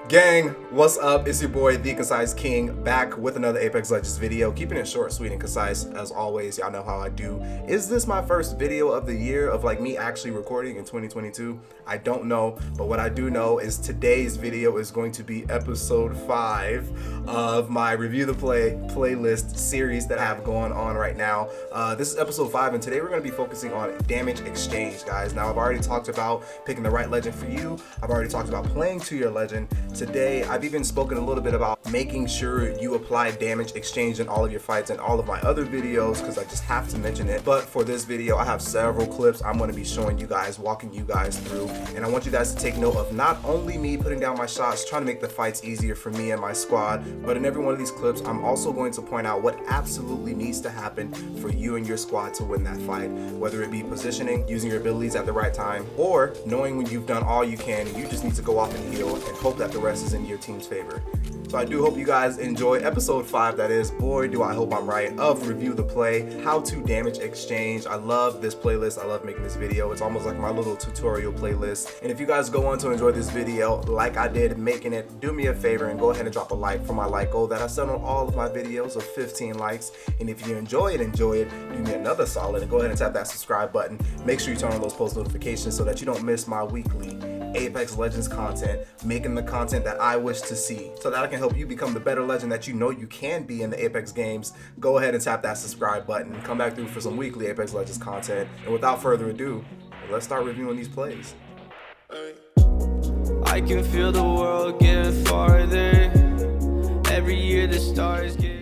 Gang, what's up? It's your boy TheeConciseKing back with another Apex Legends video. Keeping it short, sweet, and concise as always. Y'all know how I do. Is this my first video of the year of like me actually recording in 2022? I don't know, but what I do know is today's video is going to be episode 5 of my Review the Play playlist series that I have going on right now. This is episode 5, and today we're going to be focusing on damage exchange, guys. Now, I've already talked about picking the right legend for you. I've already talked about playing to your legend. Today, I've even spoken a little bit about making sure you apply damage exchange in all of your fights and all of my other videos because I just have to mention it. But for this video, I have several clips I'm going to be showing you guys, walking you guys through. And I want you guys to take note of not only me putting down my shots, trying to make the fights easier for me and my squad, but in every one of these clips, I'm also going to point out what absolutely needs to happen for you and your squad to win that fight. Whether it be positioning, using your abilities at the right time, or knowing when you've done all you can and you just need to go off and heal and hope that the rest is in your team's favor. So I do hope you guys enjoy episode 5, that is, boy do I hope I'm right, of Review the Play, how to damage exchange. I love this playlist. I love making this video. It's almost like my little tutorial playlist. And if you guys go on to enjoy this video like I did making it, do me a favor and go ahead and drop a like for my like goal that I set on all of my videos of 15 likes. And if you enjoy it, do me another solid and go ahead and tap that subscribe button. Make sure you turn on those post notifications so that you don't miss my weekly Apex Legends content, making the content that I wish to see so that I can help you become the better legend that you know you can be in the Apex games. Go ahead and tap that subscribe button and come back through for some weekly Apex Legends content. And without further ado, let's start reviewing these plays. I can feel the world getting farther. Every year the stars get.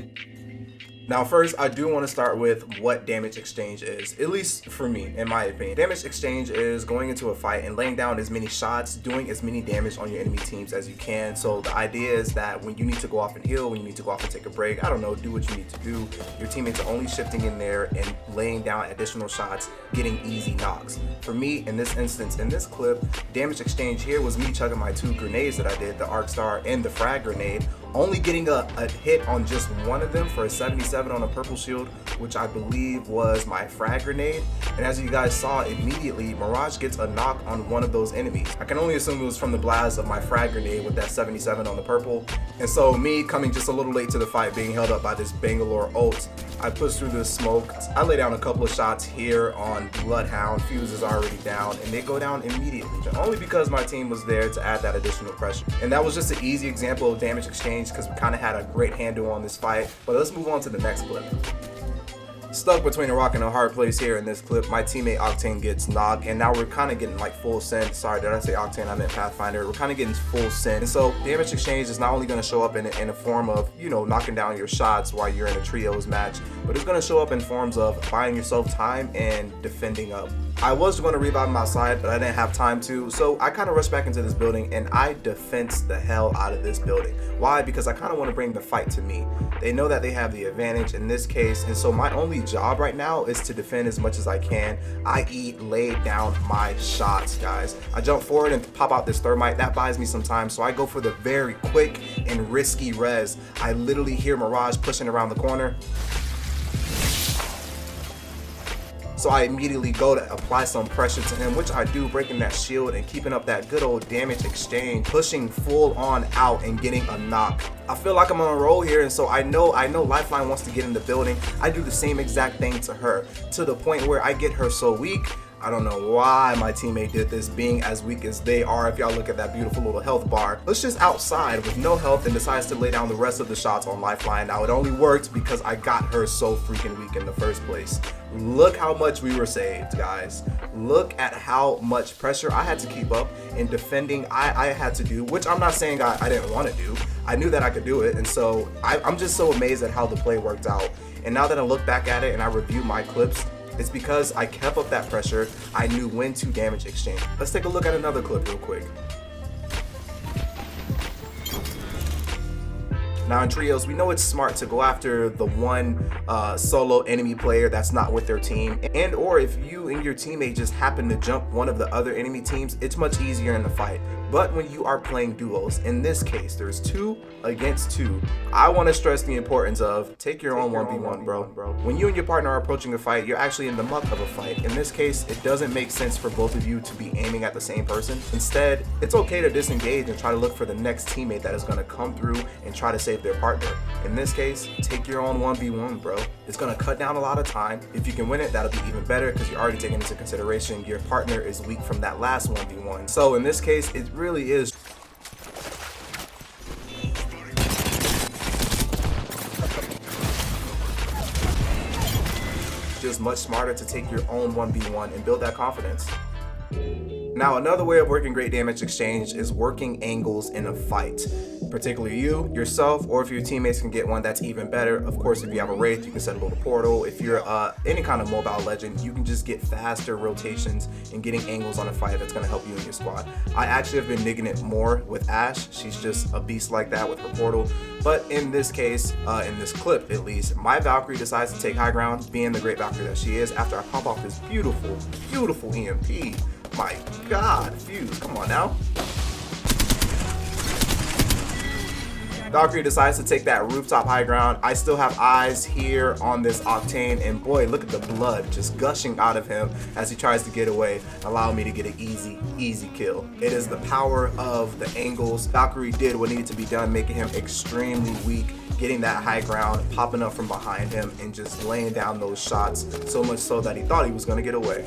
Now first, I do want to start with what damage exchange is, at least for me, in my opinion. Damage exchange is going into a fight and laying down as many shots, doing as many damage on your enemy teams as you can. So the idea is that when you need to go off and heal, when you need to go off and take a break, I don't know, do what you need to do. Your teammates are only shifting in there and laying down additional shots, getting easy knocks. For me, in this instance, in this clip, damage exchange here was me chugging my 2 grenades that I did, the arc star and the frag grenade, only getting a hit on just one of them for a 77 on a purple shield, which I believe was my frag grenade. And as you guys saw, immediately Mirage gets a knock on one of those enemies. I can only assume it was from the blast of my frag grenade with that 77 on the purple. And so me coming just a little late to the fight, being held up by this Bangalore ult, I push through the smoke. I lay down a couple of shots here on Bloodhound. Fuse is already down, and they go down immediately, only because my team was there to add that additional pressure. And that was just an easy example of damage exchange because we kind of had a great handle on this fight. But let's move on to the next clip. Stuck between a rock and a hard place here in this clip. My teammate Octane gets knocked, and now we're kind of getting like full send. Sorry, did I say Octane? I meant Pathfinder. We're kind of getting full send. And so damage exchange is not only going to show up in a form of, you know, knocking down your shots while you're in a trios match, but it's going to show up in forms of buying yourself time and defending up. I was going to revive my side, but I didn't have time to, so I kind of rushed back into this building and I defense the hell out of this building. Why? Because I kind of want to bring the fight to me. They know that they have the advantage in this case, and so my only job right now is to defend as much as I can, i.e. lay down my shots, guys. I jump forward and pop out this thermite. That buys me some time, so I go for the very quick and risky res. I literally hear Mirage pushing around the corner. So I immediately go to apply some pressure to him, which I do, breaking that shield and keeping up that good old damage exchange, pushing full on out and getting a knock. I feel like I'm on a roll here, and so I know Lifeline wants to get in the building. I do the same exact thing to her, to the point where I get her so weak. I don't know why my teammate did this, being as weak as they are. If y'all look at that beautiful little health bar, let's just outside with no health and decides to lay down the rest of the shots on Lifeline. Now it only worked because I got her so freaking weak in the first place. Look how much we were saved, guys. Look at how much pressure I had to keep up in defending I had to do, which I'm not saying I didn't want to do. I knew that I could do it, and so I'm just so amazed at how the play worked out. And now that I look back at it and I review my clips, it's because I kept up that pressure. I knew when to damage exchange. Let's take a look at another clip real quick. Now in trios, we know it's smart to go after the one solo enemy player that's not with their team, and or if you and your teammate just happen to jump one of the other enemy teams, it's much easier in the fight. But when you are playing duos, in this case, there's 2 against 2. I want to stress the importance of take your own 1v1, bro. When you and your partner are approaching a fight, you're actually in the muck of a fight. In this case, it doesn't make sense for both of you to be aiming at the same person. Instead, it's okay to disengage and try to look for the next teammate that is going to come through and try to save their partner. In this case, take your own 1v1, bro. It's going to cut down a lot of time. If you can win it, that'll be even better because you're already taking into consideration your partner is weak from that last 1v1. So in this case, it really is just much smarter to take your own 1v1 and build that confidence. Now, another way of working great damage exchange is working angles in a fight. Particularly you, yourself, or if your teammates can get one, that's even better. Of course, if you have a Wraith, you can set a little portal. If you're any kind of mobile legend, you can just get faster rotations and getting angles on a fight that's going to help you and your squad. I actually have been nigging it more with Ashe. She's just a beast like that with her portal. But in this case, in this clip at least, my Valkyrie decides to take high ground, being the great Valkyrie that she is, after I pop off this beautiful, beautiful EMP. My God, Fuse, come on now. Valkyrie decides to take that rooftop high ground. I still have eyes here on this Octane, and boy, look at the blood just gushing out of him as he tries to get away, allowing me to get an easy kill. It is the power of the angles. Valkyrie did what needed to be done, making him extremely weak, getting that high ground, popping up from behind him, and just laying down those shots, so much so that he thought he was gonna get away.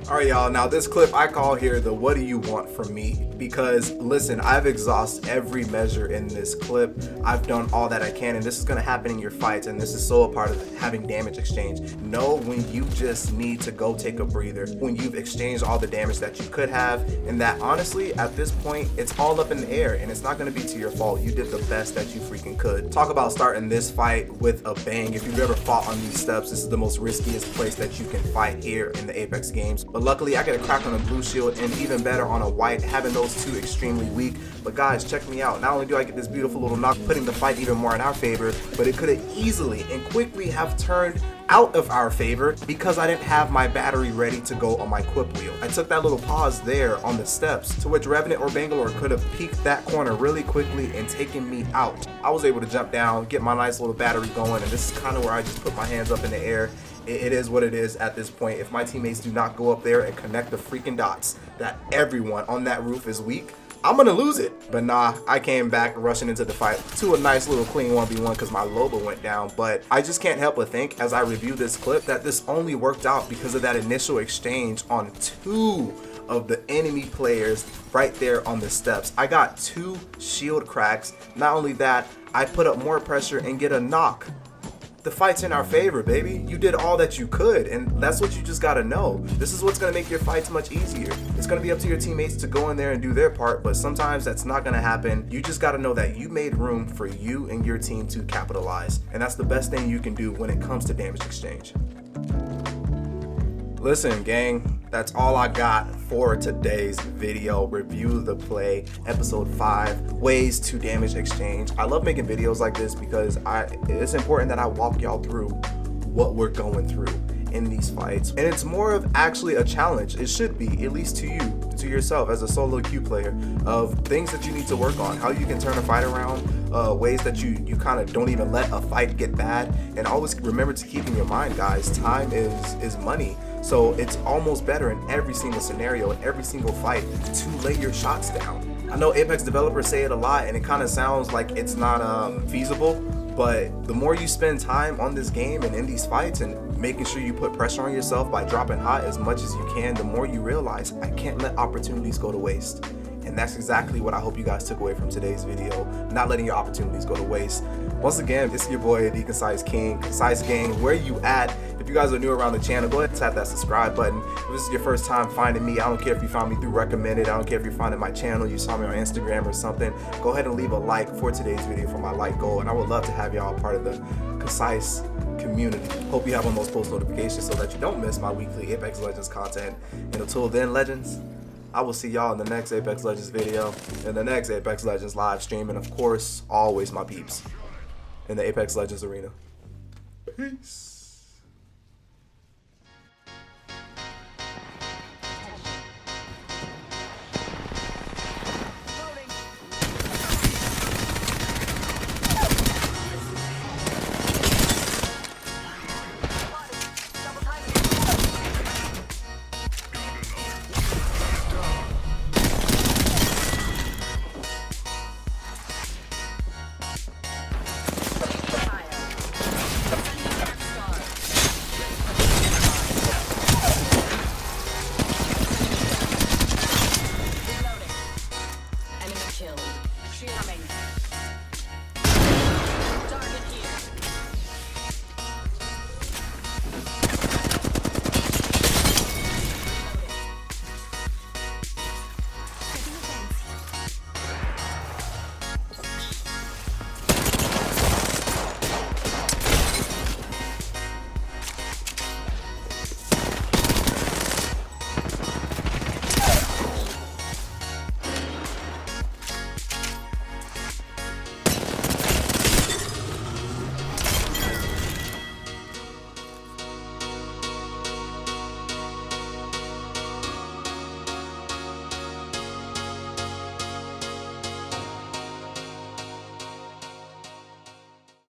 Alright y'all, now this clip I call here the what do you want from me? Because listen, I've exhausted every measure in this clip. I've done all that I can, and this is going to happen in your fights, and this is so a part of having damage exchange. Know when you just need to go take a breather, when you've exchanged all the damage that you could have, and that honestly at this point it's all up in the air and it's not going to be to your fault. You did the best that you freaking could. Talk about starting this fight with a bang. If you've ever fought on these steps, this is the most riskiest place that you can fight here in the Apex games. But luckily I get a crack on a blue shield, and even better on a white, having those two extremely weak. But guys, check me out. Not only do I get this beautiful little knock, putting the fight even more in our favor, but it could have easily and quickly have turned out of our favor because I didn't have my battery ready to go on my equip wheel. I took that little pause there on the steps, to which Revenant or Bangalore could have peeked that corner really quickly and taken me out. I was able to jump down, get my nice little battery going, and this is kind of where I just put my hands up in the air. It is what it is at this point. If my teammates do not go up there and connect the freaking dots that everyone on that roof is weak, I'm gonna lose it. But nah, I came back rushing into the fight to a nice little clean 1v1 because my Loba went down. But I just can't help but think as I review this clip that this only worked out because of that initial exchange on 2 of the enemy players right there on the steps. I got 2 shield cracks. Not only that, I put up more pressure and get a knock. The fight's in our favor, baby. You did all that you could, and that's what you just gotta know. This is what's gonna make your fights much easier. It's gonna be up to your teammates to go in there and do their part, but sometimes that's not gonna happen. You just gotta know that you made room for you and your team to capitalize, and that's the best thing you can do when it comes to damage exchange. Listen, gang, that's all I got for today's video. Review the play, episode 5, ways to damage exchange. I love making videos like this because it's important that I walk y'all through what we're going through in these fights. And it's more of actually a challenge. It should be, at least to you, to yourself as a solo queue player, of things that you need to work on, how you can turn a fight around, ways that you kind of don't even let a fight get bad. And always remember to keep in your mind, guys, time is money. So it's almost better in every single scenario, in every single fight, to lay your shots down. I know Apex developers say it a lot, and it kind of sounds like it's not feasible, but the more you spend time on this game and in these fights and making sure you put pressure on yourself by dropping hot as much as you can, the more you realize I can't let opportunities go to waste. And that's exactly what I hope you guys took away from today's video, not letting your opportunities go to waste. Once again, this is your boy, TheeConciseKing, Concise Gang. Where you at? If you guys are new around the channel, go ahead and tap that subscribe button. If this is your first time finding me, I don't care if you found me through recommended, I don't care if you're finding my channel, you saw me on Instagram or something, go ahead and leave a like for today's video for my like goal, and I would love to have y'all part of the Concise community. Hope you have on those post notifications so that you don't miss my weekly Apex Legends content. And until then, legends, I will see y'all in the next Apex Legends video, in the next Apex Legends live stream, and of course, always my peeps in the Apex Legends arena. Peace.